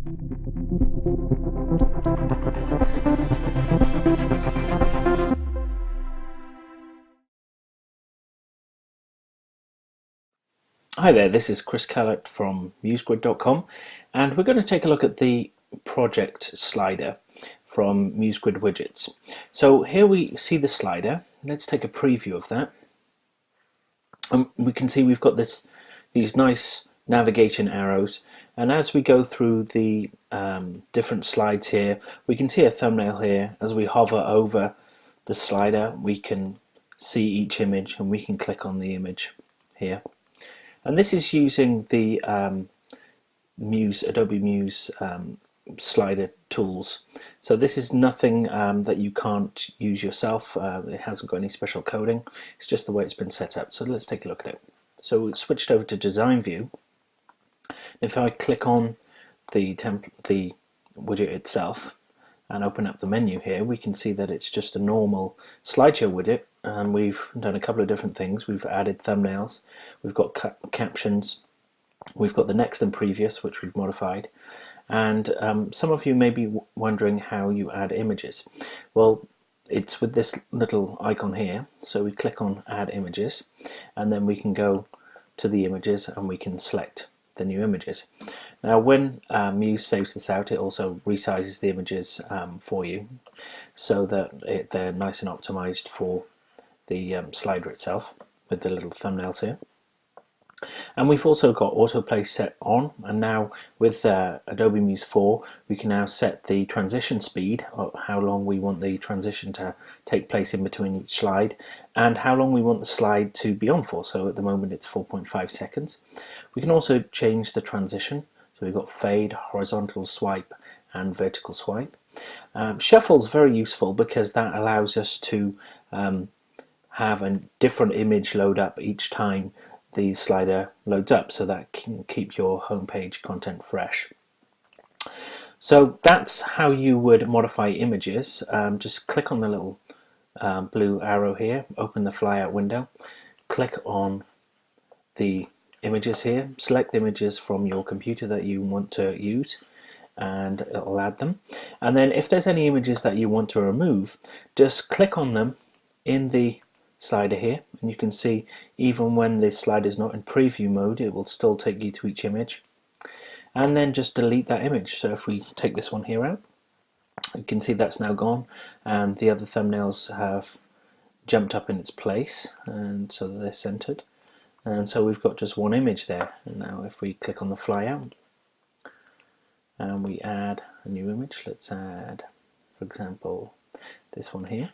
Hi there, this is Chris Callett from museGrid.com, and we're going to take a look at the project slider from museGrid widgets. So here we see the slider. Let's take a preview of that. We can see we've got these nice navigation arrows, and as we go through the different slides here, we can see a thumbnail here. As we hover over the slider, we can see each image, and we can click on the image here. And this is using the Adobe Muse slider tools. So this is nothing that you can't use yourself. It hasn't got any special coding. It's just the way it's been set up. So let's take a look at it. So we switched over to Design View. If I click on the widget itself and open up the menu here, we can see that it's just a normal slideshow widget, and we've done a couple of different things. We've added thumbnails, we've got captions, we've got the next and previous, which we've modified, and some of you may be wondering how you add images. Well, it's with this little icon here. So we click on Add Images, and then we can go to the images and we can select the new images. Now when Muse saves this out, it also resizes the images for you so that they're nice and optimized for the slider itself with the little thumbnails here. And we've also got autoplay set on, and now with Adobe Muse 4 we can now set the transition speed, of how long we want the transition to take place in between each slide, and how long we want the slide to be on for. So at the moment it's 4.5 seconds. We can also change the transition, so we've got fade, horizontal swipe and vertical swipe. Shuffle is very useful because that allows us to have a different image load up each time the slider loads up, so that can keep your homepage content fresh. So that's how you would modify images. Just click on the little blue arrow here, open the flyout window, click on the images here, select images from your computer that you want to use, and it'll add them. And then if there's any images that you want to remove, just click on them in the slider here, and you can see even when the slider is not in preview mode, it will still take you to each image, and then just delete that image. So if we take this one here out, you can see that's now gone, and the other thumbnails have jumped up in its place, and so they're centered, and so we've got just one image there. And now if we click on the flyout and we add a new image, let's add, for example, this one here,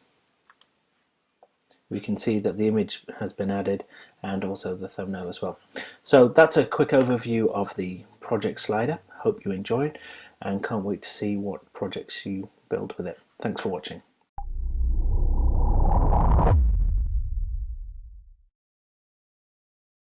we can see that the image has been added and also the thumbnail as well. So that's a quick overview of the project slider. Hope you enjoyed, and can't wait to see what projects you build with it. Thanks for watching.